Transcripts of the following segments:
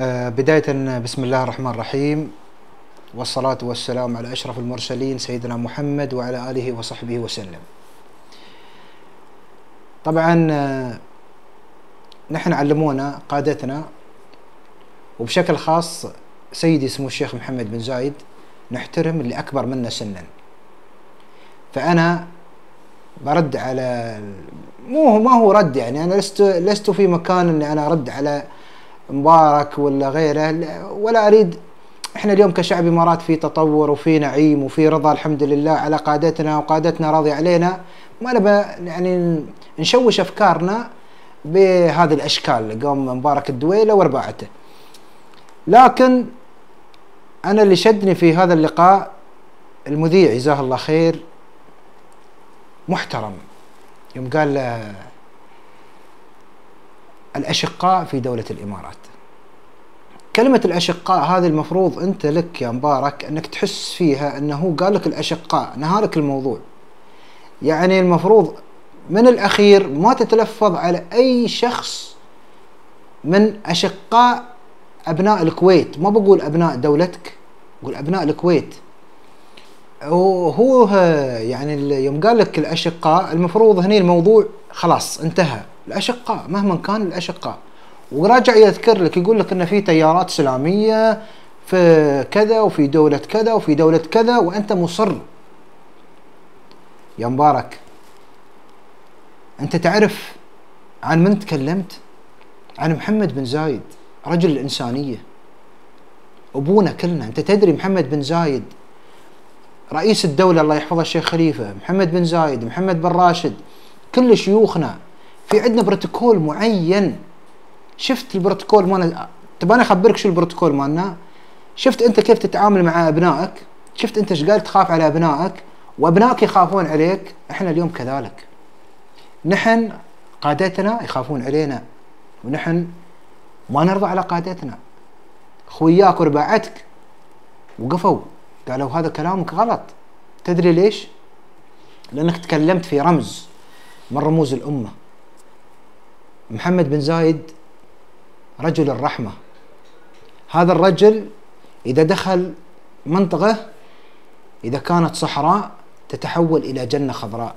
بداية بسم الله الرحمن الرحيم، والصلاة والسلام على أشرف المرسلين سيدنا محمد وعلى آله وصحبه وسلم. طبعا نحن علمونا قادتنا وبشكل خاص سيدي سمو الشيخ محمد بن زايد نحترم اللي أكبر منا سنا. فأنا برد على ما هو رد، يعني أنا لست في مكان أني أنا أرد على مبارك ولا غيره، ولا أريد. احنا اليوم كشعب امارات في تطور وفي نعيم وفي رضا الحمد لله على قادتنا، وقادتنا راضي علينا. ما نبى يعني نشوش افكارنا بهذه الاشكال، قوم مبارك الدويله ورباعته. لكن انا اللي شدني في هذا اللقاء المذيع جزاه الله خير، محترم، يوم قال الاشقاء في دوله الامارات. كلمة الأشقاء هذه المفروض أنت لك يا مبارك أنك تحس فيها أنه قال لك الأشقاء، نهارك الموضوع. يعني المفروض من الأخير ما تتلفظ على أي شخص من أشقاء أبناء الكويت. ما بقول أبناء دولتك، بقول أبناء الكويت. وهو يعني يوم قال لك الأشقاء المفروض هني الموضوع خلاص انتهى. الأشقاء مهما كان الأشقاء، وراجع يذكر لك يقول لك ان في تيارات اسلاميه في كذا وفي دوله كذا وفي دوله كذا، وانت مصر. يا مبارك انت تعرف عن من تكلمت؟ عن محمد بن زايد، رجل الانسانيه، ابونا كلنا. انت تدري محمد بن زايد رئيس الدوله الله يحفظه الشيخ خليفه، محمد بن زايد، محمد بن راشد، كل شيوخنا في عندنا بروتوكول معين. شفت البروتوكول مالنا؟ تباني اخبرك شو البروتوكول مالنا. شفت انت كيف تتعامل مع ابنائك؟ شفت انت ايش قال تخاف على ابنائك وابنائك يخافون عليك؟ احنا اليوم كذلك، نحن قادتنا يخافون علينا، ونحن ما نرضى على قادتنا. خوياك ورباعتك وقفوا قالوا هذا كلامك غلط. تدري ليش؟ لانك تكلمت في رمز من رموز الامه. محمد بن زايد رجل الرحمة. هذا الرجل إذا دخل منطقة إذا كانت صحراء تتحول إلى جنة خضراء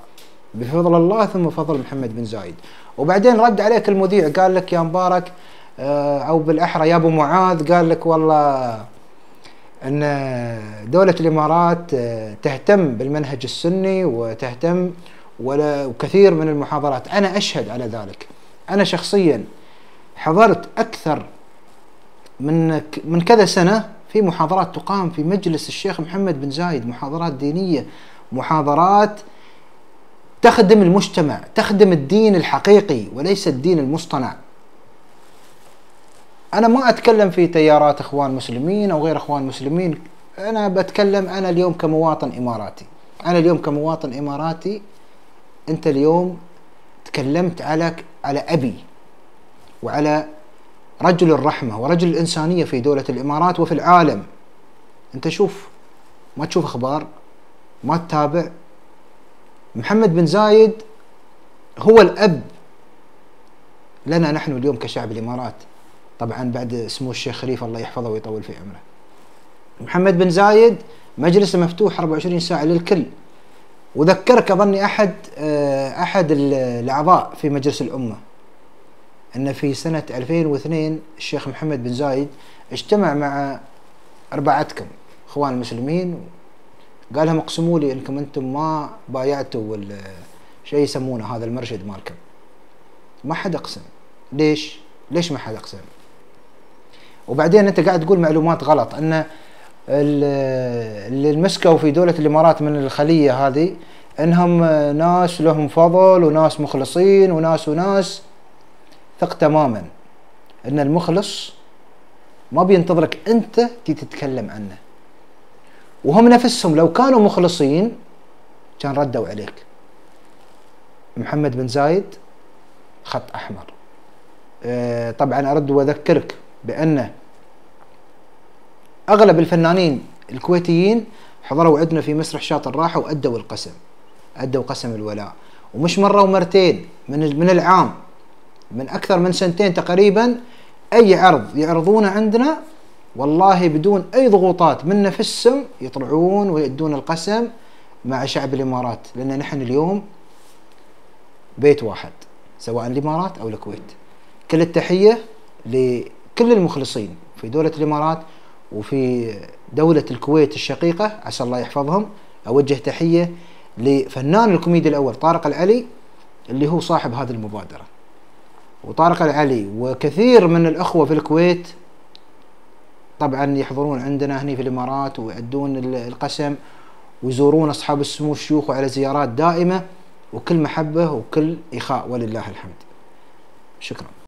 بفضل الله ثم فضل محمد بن زايد. وبعدين رد عليك المذيع قال لك يا مبارك أو بالأحرى يا أبو معاذ، قال لك والله أن دولة الإمارات تهتم بالمنهج السني وتهتم وكثير من المحاضرات. أنا أشهد على ذلك. أنا شخصيا حضرت أكثر من كذا سنة في محاضرات تقام في مجلس الشيخ محمد بن زايد، محاضرات دينية، محاضرات تخدم المجتمع، تخدم الدين الحقيقي وليس الدين المصطنع. أنا ما أتكلم في تيارات إخوان مسلمين أو غير إخوان مسلمين، أنا بتكلم أنا اليوم كمواطن إماراتي. أنا اليوم كمواطن إماراتي، أنت اليوم تكلمت على أبي وعلى رجل الرحمة ورجل الإنسانية في دولة الإمارات وفي العالم. أنت شوف، ما تشوف أخبار، ما تتابع. محمد بن زايد هو الأب لنا نحن اليوم كشعب الإمارات، طبعا بعد سمو الشيخ خليفة الله يحفظه ويطول في عمره. محمد بن زايد مجلسه مفتوح 24 ساعة للكل. وذكرك أظني أحد الأعضاء في مجلس الأمة أن في سنة 2002 الشيخ محمد بن زايد اجتمع مع أربعتكم إخوان المسلمين، قال لهم اقسموا لي أنكم أنتم ما بايعتوا شيء يسمونه هذا المرشد مالكم. ما حد أقسم. ليش ما حد أقسم؟ وبعدين أنت قاعد تقول معلومات غلط، أن اللي مسكوا في دولة الإمارات من الخلية هذه أنهم ناس لهم فضل وناس مخلصين وناس. ثق تماما ان المخلص ما بينتظرك انت تتكلم عنه، وهم نفسهم لو كانوا مخلصين كان ردوا عليك. محمد بن زايد خط احمر. طبعا ارد واذكرك بان اغلب الفنانين الكويتيين حضروا عندنا في مسرح شاطر راحه وادوا القسم، ادوا قسم الولاء، ومش مره ومرتين. من العام، من أكثر من سنتين تقريبا اي عرض يعرضونه عندنا والله بدون اي ضغوطات من نفسهم يطلعون ويؤدون القسم مع شعب الامارات، لان نحن اليوم بيت واحد سواء الامارات او الكويت. كل التحيه لكل المخلصين في دوله الامارات وفي دوله الكويت الشقيقه، عسى الله يحفظهم. اوجه تحيه لفنان الكوميديا الاول طارق العلي اللي هو صاحب هذه المبادره. وطارق العلي وكثير من الاخوه في الكويت طبعا يحضرون عندنا هني في الامارات ويؤدون القسم ويزورون اصحاب السمو الشيوخ على زيارات دائمه، وكل محبه وكل اخاء ولله الحمد. شكرا.